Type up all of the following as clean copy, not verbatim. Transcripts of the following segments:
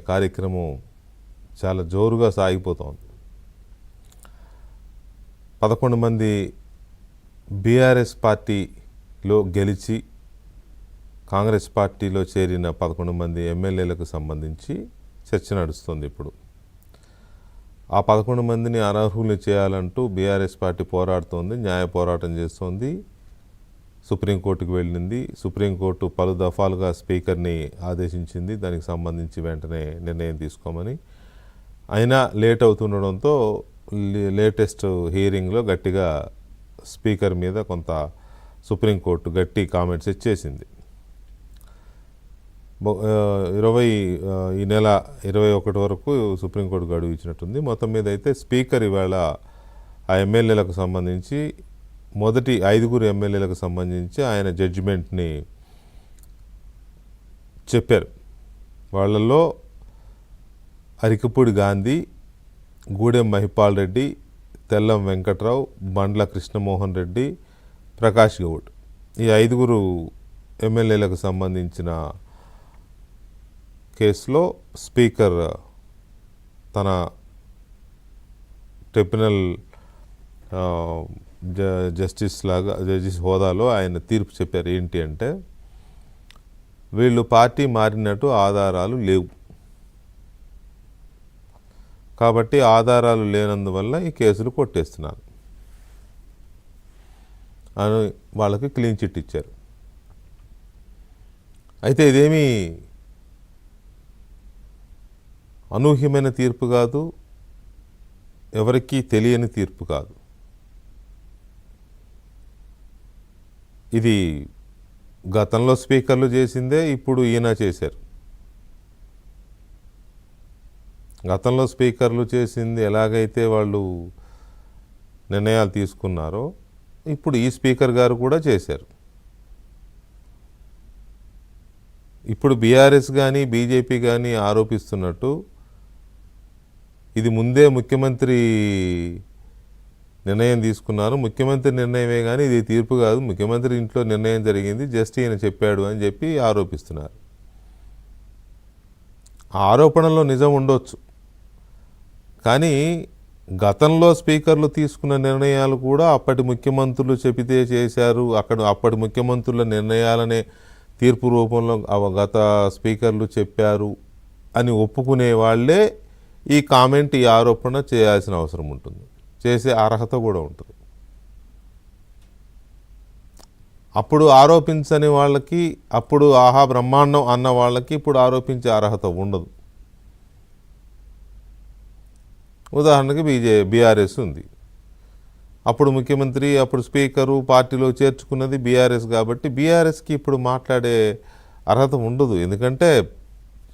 కార్యక్రమం చాలా జోరుగా సాగిపోతోంది. 11 మంది బీఆర్ఎస్ పార్టీలో గెలిచి కాంగ్రెస్ పార్టీలో చేరిన 11 మంది ఎమ్మెల్యేలకు సంబంధించి చర్చ నడుస్తుంది. ఇప్పుడు ఆ 11 మందిని అనర్హులు చేయాలంటూ బీఆర్ఎస్ పార్టీ పోరాడుతోంది, న్యాయ పోరాటం చేస్తోంది, సుప్రీంకోర్టుకు వెళ్ళింది. సుప్రీంకోర్టు పలు దఫాలుగా స్పీకర్ని ఆదేశించింది దానికి సంబంధించి వెంటనే నిర్ణయం తీసుకోమని. అయినా లేట్ అవుతుండడంతో లేటెస్ట్ హియరింగ్లో గట్టిగా స్పీకర్ మీద కొంత సుప్రీంకోర్టు గట్టి కామెంట్స్ ఇచ్చేసింది. ఈ నెల 21 వరకు సుప్రీంకోర్టు గడువు ఇచ్చినట్టుంది. మొత్తం మీద అయితే స్పీకర్ ఇవాళ ఆ ఎమ్మెల్యేలకు సంబంధించి మొదటి 5 ఎమ్మెల్యేలకు సంబంధించి ఆయన జడ్జిమెంట్ని చెప్పారు. వాళ్ళల్లో అరికపూడి గాంధీ, గూడెం మహిపాల్ రెడ్డి, తెల్లం వెంకట్రావు, బండ్ల కృష్ణమోహన్ రెడ్డి, ప్రకాష్ గౌడ్ ఈ 5 ఎమ్మెల్యేలకు సంబంధించిన కేసులో స్పీకర్ తన ట్రిబ్యునల్ జస్టిస్ హోదాలో ఆయన తీర్పు చెప్పారు. ఏంటి అంటే వీళ్ళు పార్టీ మారినట్టు ఆధారాలు లేవు కాబట్టి ఆధారాలు లేనందువల్ల ఈ కేసులు కొట్టేస్తున్నారు అని వాళ్ళకి క్లీన్ చిట్ ఇచ్చారు. అయితే ఇదేమీ అనూహ్యమైన తీర్పు కాదు, ఎవరికీ తెలియని తీర్పు కాదు. ఇది గతంలో స్పీకర్లు చేసిందే ఇప్పుడు ఈయన చేశారు. గతంలో స్పీకర్లు చేసింది ఎలాగైతే వాళ్ళు నిర్ణయాలు తీసుకున్నారో ఇప్పుడు ఈ స్పీకర్ గారు కూడా చేశారు. ఇప్పుడు బీఆర్ఎస్ కానీ బీజేపీ కానీ ఆరోపిస్తున్నట్టు ఇది ముందే ముఖ్యమంత్రి నిర్ణయం తీసుకున్నారు, ముఖ్యమంత్రి నిర్ణయమే కానీ ఇది తీర్పు కాదు, ముఖ్యమంత్రి ఇంట్లో నిర్ణయం జరిగింది, జస్ట్ ఈయన చెప్పాడు అని చెప్పి ఆరోపిస్తున్నారు. ఆ ఆరోపణలో నిజం ఉండొచ్చు, కానీ గతంలో స్పీకర్లు తీసుకున్న నిర్ణయాలు కూడా అప్పటి ముఖ్యమంత్రులు చెబితే చేశారు, అప్పటి ముఖ్యమంత్రుల నిర్ణయాలనే తీర్పు రూపంలో గత స్పీకర్లు చెప్పారు అని ఒప్పుకునే వాళ్ళే ఈ కామెంట్, ఈ ఆరోపణ చేయాల్సిన అవసరం ఉంటుంది, చేసే అర్హత కూడా ఉంటుంది. అప్పుడు ఆరోపించని వాళ్ళకి, అప్పుడు ఆహా బ్రహ్మాండం అన్న వాళ్ళకి ఇప్పుడు ఆరోపించే అర్హత ఉండదు. ఉదాహరణకి బీఆర్ఎస్ ఉంది, అప్పుడు ముఖ్యమంత్రి, అప్పుడు స్పీకరు పార్టీలో చేర్చుకున్నది బీఆర్ఎస్ కాబట్టి బీఆర్ఎస్కి ఇప్పుడు మాట్లాడే అర్హత ఉండదు. ఎందుకంటే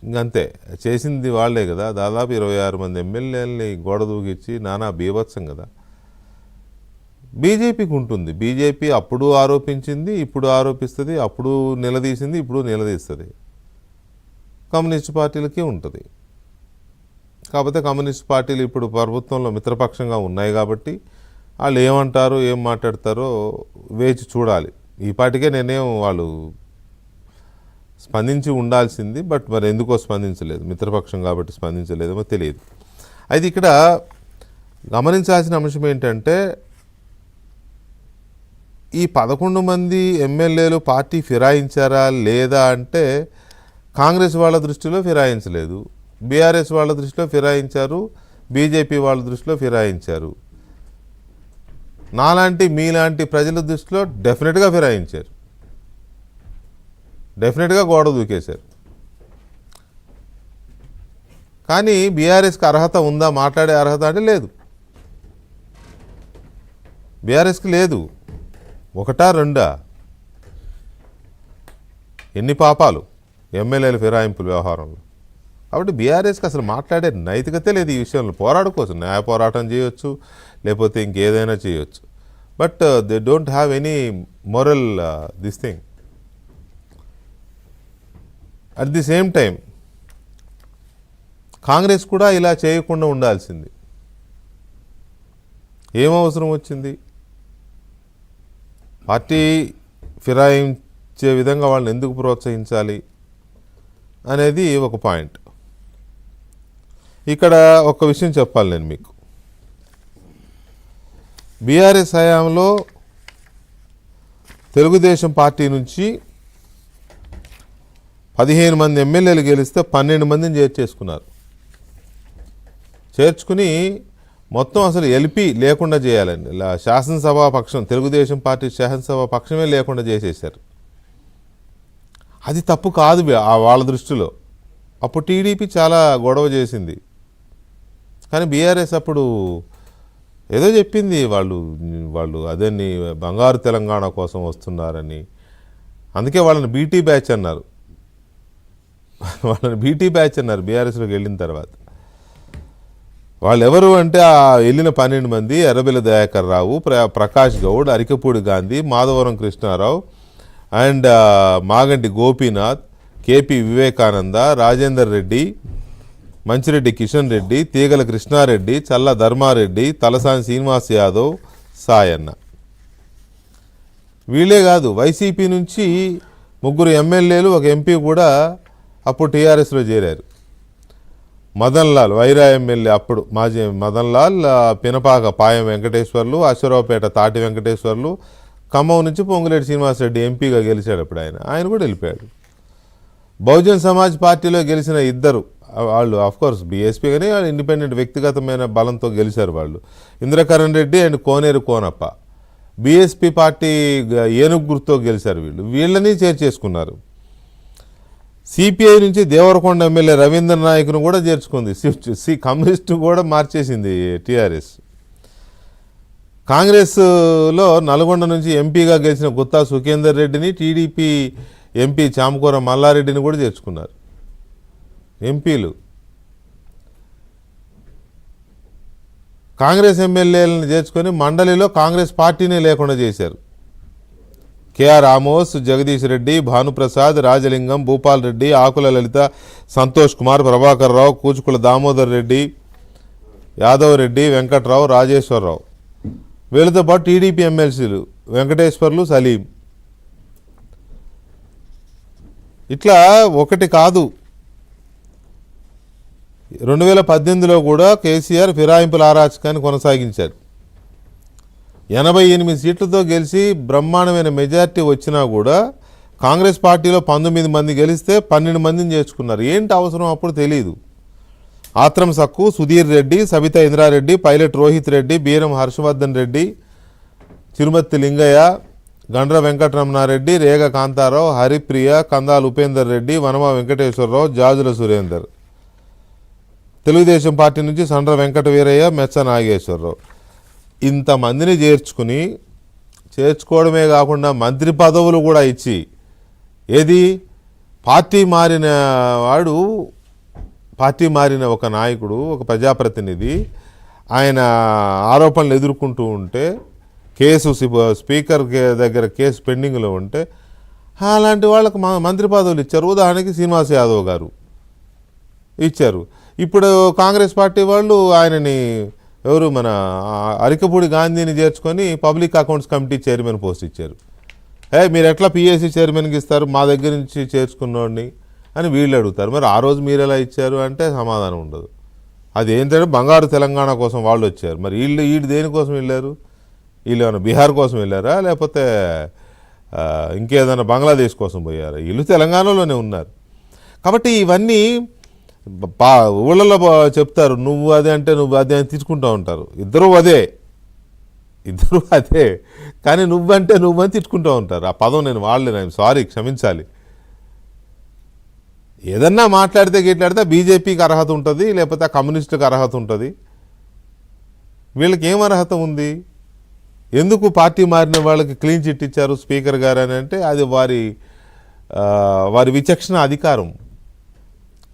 ఇంకంతే చేసింది వాళ్లే కదా. దాదాపు 26 మంది ఎమ్మెల్యేలని గోడ దూకిచ్చి నానా బీభత్సం కదా. బీజేపీకి ఉంటుంది, బీజేపీ అప్పుడు ఆరోపించింది, ఇప్పుడు ఆరోపిస్తుంది, అప్పుడు నిలదీసింది, ఇప్పుడు నిలదీస్తుంది. కమ్యూనిస్ట్ పార్టీలకి ఉంటుంది. కాకపోతే కమ్యూనిస్ట్ పార్టీలు ఇప్పుడు ప్రభుత్వంలో మిత్రపక్షంగా ఉన్నాయి కాబట్టి వాళ్ళు ఏమంటారో ఏం మాట్లాడతారో వేచి చూడాలి. ఈ పార్టీకే నిర్ణయం వాళ్ళు స్పందించి ఉండాల్సింది, బట్ మరి ఎందుకో స్పందించలేదు, మిత్రపక్షం కాబట్టి స్పందించలేదేమో తెలియదు. అయితే ఇక్కడ గమనించాల్సిన అంశం ఏంటంటే ఈ 11 మంది ఎమ్మెల్యేలు పార్టీ ఫిరాయించారా లేదా అంటే కాంగ్రెస్ వాళ్ళ దృష్టిలో ఫిరాయించలేదు, బీఆర్ఎస్ వాళ్ళ దృష్టిలో ఫిరాయించారు, బీజేపీ వాళ్ళ దృష్టిలో ఫిరాయించారు, నాలాంటి మీలాంటి ప్రజల దృష్టిలో డెఫినెట్గా ఫిరాయించారు, డెఫినెట్గా గోడ దూకేశారు. కానీ బీఆర్ఎస్కి అర్హత ఉందా మాట్లాడే అర్హత అంటే లేదు, బీఆర్ఎస్కి లేదు. 1 2 ఎన్ని పాపాలు ఎమ్మెల్యేల ఫిరాయింపుల వ్యవహారంలో. కాబట్టి బీఆర్ఎస్కి అసలు మాట్లాడే నైతికతే లేదు. ఈ విషయంలో పోరాడుకోవచ్చు, న్యాయ పోరాటం చేయొచ్చు, లేకపోతే ఇంకేదైనా చేయొచ్చు, but they don't have any moral this thing. At the same time Congress కూడా ఇలా చేయకుండా ఉండాల్సింది. ఏం అవసరం వచ్చింది? పార్టీ ఫిరాయించే విధంగా వాళ్ళని ఎందుకు ప్రోత్సహించాలి అనేది ఒక పాయింట్. ఇక్కడ ఒక విషయం చెప్పాలి నేను మీకు. బీఆర్ఎస్ హయాంలో తెలుగుదేశం పార్టీ నుంచి 15 మంది ఎమ్మెల్యేలు గెలిస్తే 12 మందిని చేర్చేసుకున్నారు. చేర్చుకుని మొత్తం అసలు ఎల్పీ లేకుండా చేయాలండి. శాసనసభా పక్షం, తెలుగుదేశం పార్టీ శాసనసభా పక్షమే లేకుండా చేసేసారు. అది తప్పు కాదు వాళ్ళ దృష్టిలో. అప్పుడు టీడీపీ చాలా గొడవ చేసింది. కానీ బీఆర్ఎస్ అప్పుడు ఏదో చెప్పింది, వాళ్ళు అదేని బంగారు తెలంగాణ కోసం వస్తున్నారని. అందుకే వాళ్ళని బీటీ బ్యాచ్ అన్నారు. బీఆర్ఎస్లోకి వెళ్ళిన తర్వాత. వాళ్ళు ఎవరు అంటే ఆ వెళ్ళిన 12 మంది ఎర్రబెల్లి దయాకర్ రావు, ప్రకాష్ గౌడ్, అరికపూడి గాంధీ, మాధవరం కృష్ణారావు అండ్ మాగంటి గోపీనాథ్, కేపీ వివేకానంద, రాజేందర్ రెడ్డి, మంచిరెడ్డి కిషన్ రెడ్డి, తీగల కృష్ణారెడ్డి, చల్ల ధర్మారెడ్డి, తలసాని శ్రీనివాస్ యాదవ్, సాయన్న. వీళ్ళే కాదు, వైసీపీ నుంచి 3 ఎమ్మెల్యేలు, 1 ఎంపీ కూడా అప్పుడు టీఆర్ఎస్లో చేరారు. మదన్ లాల్ వైరా ఎమ్మెల్యే, అప్పుడు మాజీ మదన్ లాల్, పినపాక పాయం వెంకటేశ్వర్లు, అశ్వరావుపేట తాటి వెంకటేశ్వర్లు, ఖమ్మం నుంచి పొంగులేటి శ్రీనివాసరెడ్డి ఎంపీగా గెలిచాడు. అప్పుడు ఆయన కూడా వెళ్ళిపోయాడు. బహుజన్ సమాజ్ పార్టీలో గెలిచిన 2 వాళ్ళు ఆఫ్కోర్స్ బీఎస్పీ కానీ వాళ్ళు ఇండిపెండెంట్ వ్యక్తిగతమైన బలంతో గెలిచారు వాళ్ళు. Indrakaran Reddy and Koneru Konappa BSP party ఏనుగు గుర్తుతో గెలిచారు. వీళ్ళని చేర్చేసుకున్నారు. సిపిఐ నుంచి దేవరకొండ ఎమ్మెల్యే రవీంద్ర నాయక్ను కూడా చేర్చుకుంది. కమ్యూనిస్టు కూడా మార్చేసింది టీఆర్ఎస్. కాంగ్రెస్లో నల్గొండ నుంచి ఎంపీగా గెలిచిన గుత్తా సుఖేందర్ రెడ్డిని, టీడీపీ ఎంపీ చామకూర మల్లారెడ్డిని కూడా చేర్చుకున్నారు ఎంపీలు. కాంగ్రెస్ ఎమ్మెల్యేలను చేర్చుకొని మండలిలో కాంగ్రెస్ పార్టీనే లేకుండా చేశారు. కేఆర్ ఆమోస్, జగదీష్ రెడ్డి, భానుప్రసాద్, రాజలింగం, భూపాల్ రెడ్డి, ఆకుల లలిత, సంతోష్ కుమార్, ప్రభాకర్ రావు, కూచుకుల దామోదర్ రెడ్డి, యాదవ్ రెడ్డి, వెంకట్రావు, రాజేశ్వరరావు. వీళ్ళతో పాటు టీడీపీ ఎమ్మెల్సీలు వెంకటేశ్వర్లు, సలీం. ఇట్లా ఒకటి కాదు, 2018లో కూడా కేసీఆర్ ఫిరాయింపుల అరాచకాన్ని కొనసాగించారు. 88 సీట్లతో గెలిచి బ్రహ్మాండమైన మెజార్టీ వచ్చినా కూడా కాంగ్రెస్ పార్టీలో 19 మంది గెలిస్తే 12 మందిని చేర్చుకున్నారు. ఏంటి అవసరం అప్పుడు తెలియదు. ఆత్రం సక్కు, సుధీర్ రెడ్డి, సబితా ఇంద్రారెడ్డి, పైలట్ రోహిత్ రెడ్డి, బీరం హర్షవర్ధన్ రెడ్డి, చిరుమత్తి లింగయ్య, గండ్ర వెంకటరమణారెడ్డి, రేగ కాంతారావు, హరిప్రియ, కందాల ఉపేందర్ రెడ్డి, వనమ వెంకటేశ్వరరావు, జాజుల సురేందర్. తెలుగుదేశం పార్టీ నుంచి సండ్ర వెంకట వీరయ్య, మెచ్చ నాగేశ్వరరావు. ఇంతమందిని చేర్చుకోవడమే కాకుండా మంత్రి పదవులు కూడా ఇచ్చి, ఏది పార్టీ మారిన ఒక నాయకుడు, ఒక ప్రజాప్రతినిధి, ఆయన ఆరోపణలు ఎదుర్కొంటూ ఉంటే, స్పీకర్ దగ్గర కేసు పెండింగ్లో ఉంటే అలాంటి వాళ్ళకు మంత్రి పదవులు ఇచ్చారు. ఉదాహరణకి శ్రీనివాస్ యాదవ్ గారు ఇచ్చారు. ఇప్పుడు కాంగ్రెస్ పార్టీ వాళ్ళు ఆయనని మన అరికపూడి గాంధీని చేర్చుకొని public accounts committee chairman post ఇచ్చారు. మీరు ఎట్లా పిఎస్సి చైర్మన్కి ఇస్తారు, మా దగ్గర నుంచి చేర్చుకున్నోడిని అని వీళ్ళు అడుగుతారు. మరి ఆ రోజు మీరు ఎలా ఇచ్చారు అంటే సమాధానం ఉండదు. అది ఏంటంటే బంగారు తెలంగాణ కోసం వాళ్ళు వచ్చారు. మరి వీళ్ళు దేనికోసం వెళ్ళారు? వీళ్ళు ఏమైనా బీహార్ కోసం వెళ్ళారా, లేకపోతే ఇంకేదైనా బంగ్లాదేశ్ కోసం పోయారా? వీళ్ళు తెలంగాణలోనే ఉన్నారు. కాబట్టి ఇవన్నీ ఊళ్ళలో చెప్తారు, నువ్వు అదే అంటే నువ్వు అదే అని తీసుకుంటూ ఉంటారు. ఇద్దరు అదే కానీ నువ్వంటే నువ్వని తిట్టుకుంటూ ఉంటారు. ఆ పదం నేను వాడలేను, సారీ, క్షమించాలి. ఏదన్నా మాట్లాడితే బీజేపీకి అర్హత ఉంటుంది, లేకపోతే కమ్యూనిస్టులకు అర్హత ఉంటుంది. వీళ్ళకి ఏం అర్హత ఉంది? ఎందుకు పార్టీ మారిన వాళ్ళకి క్లీన్ చిట్ ఇచ్చారు స్పీకర్ గారు అని అంటే అది వారి విచక్షణ అధికారం.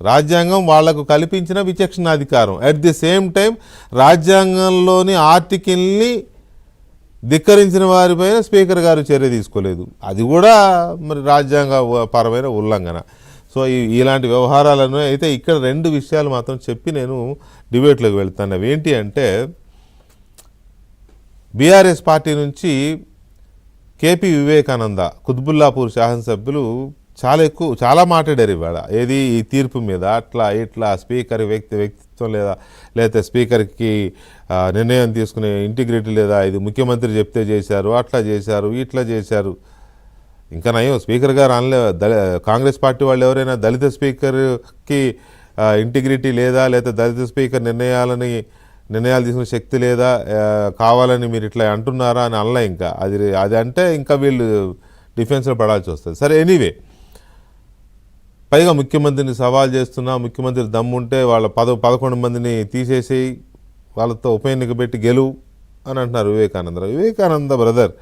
రాజ్యాంగం వాళ్లకు కల్పించిన విచక్షణ అధికారం. అట్ ది సేమ్ టైం రాజ్యాంగంలోని ఆర్టికల్ని ధిక్కరించిన వారిపైన స్పీకర్ గారు చర్య తీసుకోలేదు. అది కూడా మరి రాజ్యాంగ పరమైన ఉల్లంఘన. సో ఇలాంటి వ్యవహారాలను అయితే ఇక్కడ 2 విషయాలు మాత్రం చెప్పి నేను డిబేట్లోకి వెళ్తాను. అవి ఏంటి అంటే, బీఆర్ఎస్ పార్టీ నుంచి కేపీ వివేకానంద, కుత్బుల్లాపూర్ శాసనసభ్యులు చాలా మాట్లాడారు ఇవాళ ఏది ఈ తీర్పు మీద అట్లా ఇట్లా స్పీకర్ వ్యక్తిత్వం లేదా స్పీకర్కి నిర్ణయం తీసుకునే ఇంటిగ్రిటీ లేదా, ఇది ముఖ్యమంత్రి చెప్తే చేశారు, అట్లా చేశారు, ఇట్లా చేశారు. ఇంకా నయం స్పీకర్ గారు కాంగ్రెస్ పార్టీ వాళ్ళు ఎవరైనా దళిత స్పీకర్కి ఇంటిగ్రిటీ లేదా దళిత స్పీకర్ నిర్ణయాలు తీసుకునే శక్తి లేదా, కావాలని మీరు ఇట్లా అంటున్నారా అని అనలే. ఇంకా అది అంటే ఇంకా వీళ్ళు డిఫెన్స్లో పడాల్సి వస్తుంది. సరే, ఎనీవే, పైగా ముఖ్యమంత్రిని సవాల్ చేస్తున్నా, ముఖ్యమంత్రి దమ్ముంటే వాళ్ళ 11 మందిని తీసేసి వాళ్ళతో ఉప ఎన్నిక పెట్టి గెలువు అని అంటున్నారు వివేకానంద బ్రదర్.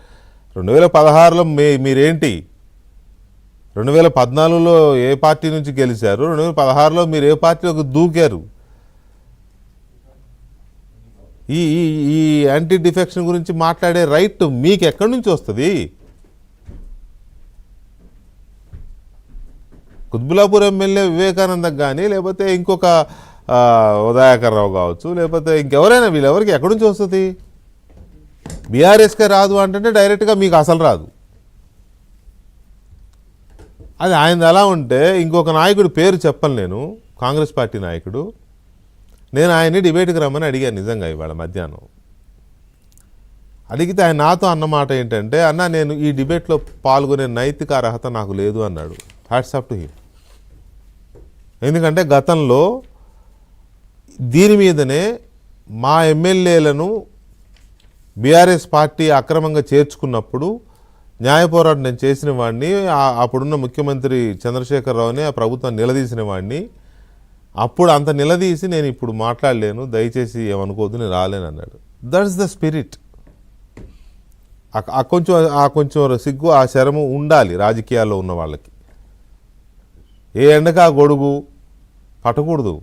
2016లో మీరేంటి, 2014లో ఏ పార్టీ నుంచి గెలిచారు, 2016లో మీరు ఏ పార్టీలోకి దూకారు? ఈ ఈ యాంటీ డిఫెక్షన్ గురించి మాట్లాడే రైట్ మీకు ఎక్కడి నుంచి వస్తుంది? కుత్బులాపూర్ ఎమ్మెల్యే వివేకానందకు కానీ, లేకపోతే ఇంకొక ఉదయాకర్ రావు కావచ్చు, లేకపోతే ఇంకెవరైనా, వీళ్ళెవరికి ఎక్కడి నుంచి వస్తుంది? బీఆర్ఎస్కే రాదు అంటే డైరెక్ట్గా మీకు అసలు రాదు. అది ఆయన అలా ఉంటే, ఇంకొక నాయకుడి పేరు చెప్పను నేను, కాంగ్రెస్ పార్టీ నాయకుడు, నేను ఆయన్ని డిబేట్కి రమ్మని అడిగాను నిజంగా ఇవాళ మధ్యాహ్నం. అడిగితే ఆయన నాతో అన్నమాట ఏంటంటే, అన్న నేను ఈ డిబేట్లో పాల్గొనే నైతిక అర్హత నాకు లేదు అన్నాడు. Hats off to him. ఎందుకంటే గతంలో దీని మీదనే మా ఎమ్మెల్యేలను బీఆర్ఎస్ పార్టీ అక్రమంగా చేర్చుకున్నప్పుడు న్యాయ పోరాటం నేను చేసిన వాడిని, అప్పుడున్న ముఖ్యమంత్రి చంద్రశేఖరరావుని ఆ ప్రభుత్వం నిలదీసిన వాడిని. అప్పుడు అంత నిలదీసి నేను ఇప్పుడు మాట్లాడలేను, దయచేసి ఏమనుకోవద్దు, నేను రాలేను అన్నాడు. That's the spirit. కొంచెం సిగ్గు, ఆ శరము ఉండాలి రాజకీయాల్లో ఉన్న వాళ్ళకి. ఏ ఎండకా గొడుగు పట్టకూడదు.